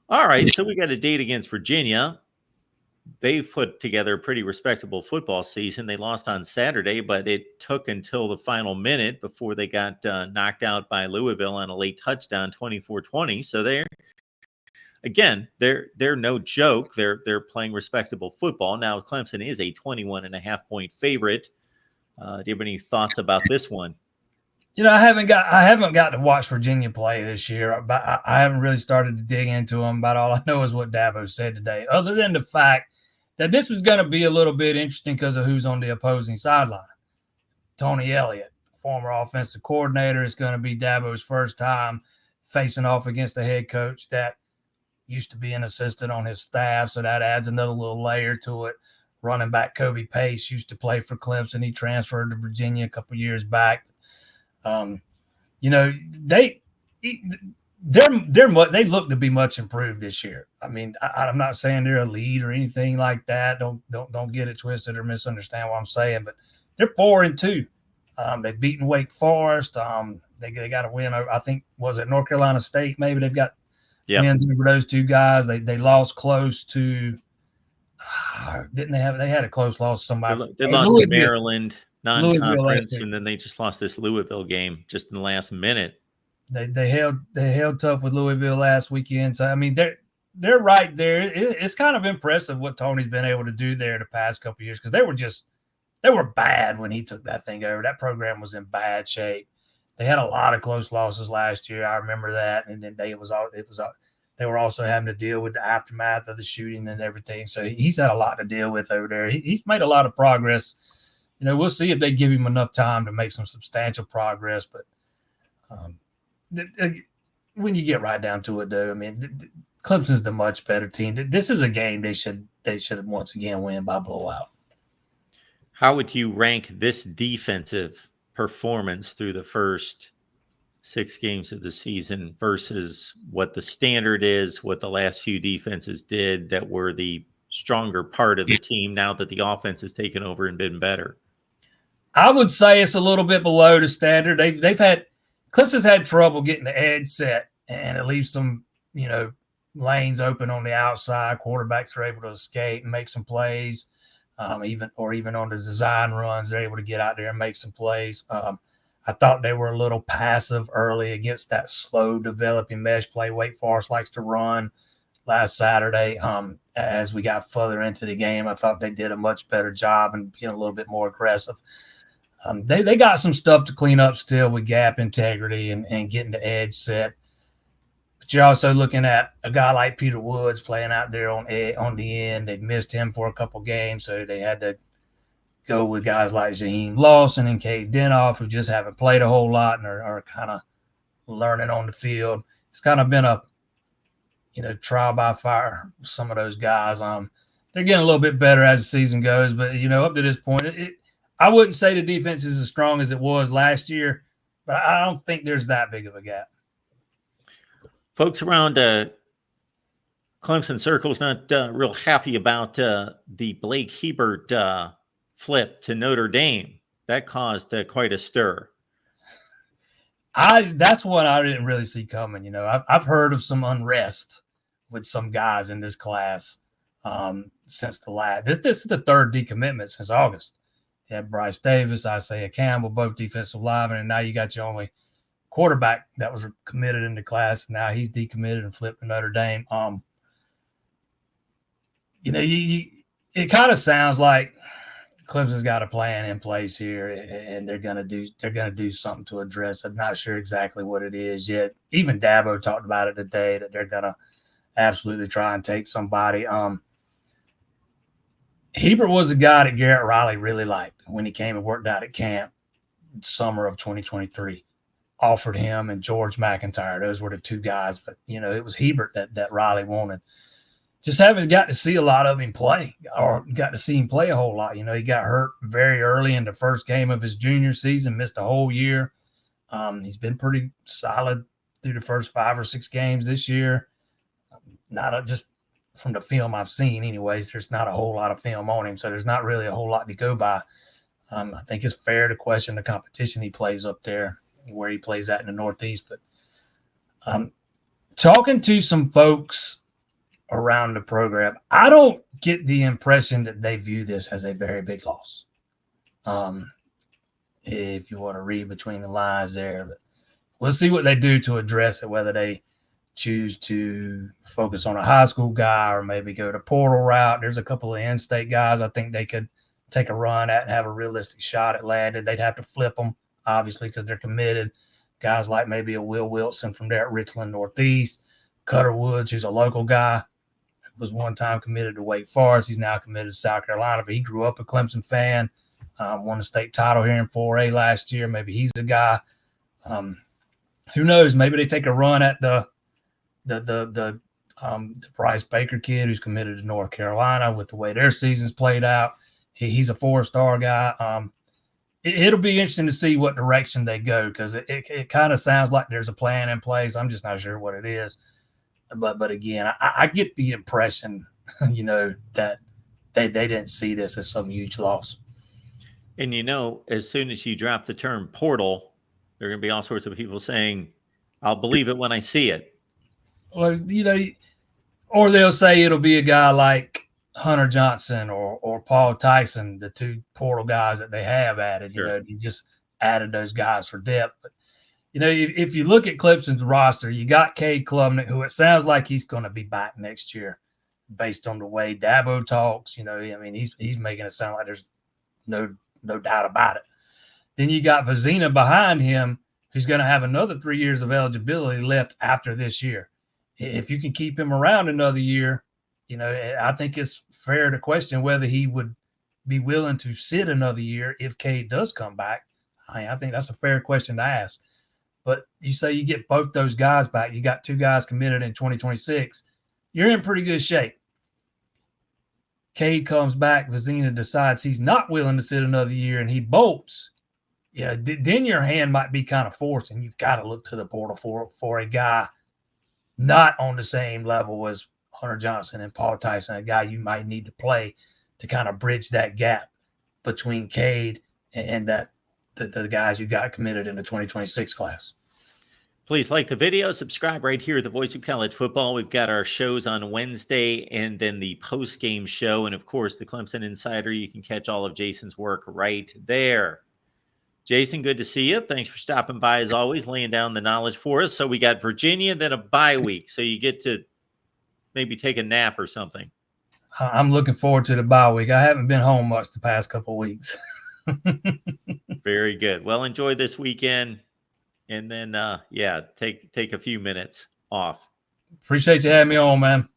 All right, so we got a date against Virginia. They've put together a pretty respectable football season. They lost on Saturday, but it took until the final minute before they got knocked out by Louisville on a late touchdown, 24-20. So they're no joke. They're playing respectable football. Now, Clemson is a 21.5-point favorite. Do you have any thoughts about this one? I haven't got to watch Virginia play this year, but I haven't really started to dig into them. About all I know is what Dabo said today, other than the fact that this was going to be a little bit interesting because of who's on the opposing sideline. Tony Elliott, former offensive coordinator, is going to be Dabo's first time facing off against a head coach that used to be an assistant on his staff, so that adds another little layer to it. Running back Kobe Pace used to play for Clemson. He transferred to Virginia a couple years back. They look to be much improved this year. I mean, I'm not saying they're elite or anything like that. Don't get it twisted or misunderstand what I'm saying, but they're 4-2. They've beaten Wake Forest. They got a win. I think, was it North Carolina State? Maybe they've got wins over those two guys. They lost close to. Didn't they have? They had a close loss to somebody. They lost to Maryland non-conference, and then they just lost this Louisville game just in the last minute. They held tough with Louisville last weekend. So I mean, they're right there. It's kind of impressive what Tony's been able to do there the past couple of years, because they were bad when he took that thing over. That program was in bad shape. They had a lot of close losses last year. I remember that, and then they were also having to deal with the aftermath of the shooting and everything. So he's had a lot to deal with over there. He's made a lot of progress. We'll see if they give him enough time to make some substantial progress. But when you get right down to it, though, I mean, Clemson's the much better team. This is a game they should once again win by blowout. How would you rank this defensive performance through the first 6 games of the season versus what the standard is, what the last few defenses did that were the stronger part of the team now that the offense has taken over and been better? I would say it's a little bit below the standard. Clemson's had trouble getting the edge set, and it leaves some, lanes open on the outside. Quarterbacks are able to escape and make some plays. Even on the design runs, they're able to get out there and make some plays. I thought they were a little passive early against that slow developing mesh play Wake Forest likes to run last Saturday. As we got further into the game, I thought they did a much better job and being a little bit more aggressive. They got some stuff to clean up still with gap integrity and getting the edge set. But you're also looking at a guy like Peter Woods playing out there on the end. They've missed him for a couple games, so they had to go with guys like Jaheim Lawson and Cade Denoff, who just haven't played a whole lot and are kind of learning on the field. It's kind of been a trial by fire for some of those guys. They're getting a little bit better as the season goes, but up to this point, I wouldn't say the defense is as strong as it was last year, but I don't think there's that big of a gap. Folks around Clemson circles not real happy about the Blake Hebert flip to Notre Dame. That caused quite a stir. That's what I didn't really see coming. I've heard of some unrest with some guys in this class since the last. This is the third decommitment since August. You had Bryce Davis, Isaiah Campbell, both defensive linemen, and now you got your only quarterback that was committed in the class. Now he's decommitted and flipped to Notre Dame. It kind of sounds like Clemson's got a plan in place here, and they're gonna do something to address it. I'm not sure exactly what it is yet. Even Dabo talked about it today, that they're gonna absolutely try and take somebody. Hebert was a guy that Garrett Riley really liked when he came and worked out at camp summer of 2023. Offered him and George McIntyre. Those were the two guys, but it was Hebert that Riley wanted. Just haven't got to see a lot of him play, or got to see him play a whole lot. He got hurt very early in the first game of his junior season, missed a whole year. He's been pretty solid through the first 5 or 6 games this year. Just from the film I've seen anyways, there's not a whole lot of film on him, so there's not really a whole lot to go by. I think it's fair to question the competition he plays up there, where he plays at in the Northeast. But talking to some folks around the program. I don't get the impression that they view this as a very big loss. If you want to read between the lines there, but we'll see what they do to address it, whether they choose to focus on a high school guy or maybe go the portal route. There's a couple of in-state guys I think they could take a run at and have a realistic shot at landing. They'd have to flip them, obviously, because they're committed. Guys like maybe a Will Wilson from there at Richland Northeast, Cutter Woods, who's a local guy, was one time committed to Wake Forest. He's now committed to South Carolina, but he grew up a Clemson fan, won a state title here in 4A last year. Maybe he's the guy. Who knows? Maybe they take a run at the Bryce Baker kid who's committed to North Carolina with the way their season's played out. He's a 4-star guy. It'll be interesting to see what direction they go because it kind of sounds like there's a plan in place. I'm just not sure what it is. But again, I get the impression, that they didn't see this as some huge loss. And, as soon as you drop the term portal, there are going to be all sorts of people saying, I'll believe it when I see it. Well, or they'll say it'll be a guy like Hunter Johnson or Paul Tyson, the two portal guys that they have added. Sure. You just added those guys for depth. But, if you look at Clemson's roster, you got Cade Klubnik, who it sounds like he's going to be back next year based on the way Dabo talks. He's making it sound like there's no doubt about it. Then you got Vizina behind him, who's going to have another 3 years of eligibility left after this year. If you can keep him around another year, I think it's fair to question whether he would be willing to sit another year if Cade does come back. I think that's a fair question to ask. But you say you get both those guys back. You got 2 guys committed in 2026. You're in pretty good shape. Cade comes back. Vizina decides he's not willing to sit another year and he bolts. Yeah, then your hand might be kind of forced and you've got to look to the portal for a guy not on the same level as Hunter Johnson and Paul Tyson, a guy you might need to play to kind of bridge that gap between Cade and the guys you got committed in the 2026 class. Please like the video, subscribe right here at the Voice of College Football. We've got our shows on Wednesday and then the post-game show. And, of course, the Clemson Insider. You can catch all of Jason's work right there. Jason, good to see you. Thanks for stopping by, as always, laying down the knowledge for us. So we got Virginia, then a bye week. So you get to maybe take a nap or something. I'm looking forward to the bye week. I haven't been home much the past couple of weeks. Very good. Well, enjoy this weekend. And then, take a few minutes off. Appreciate you having me on, man.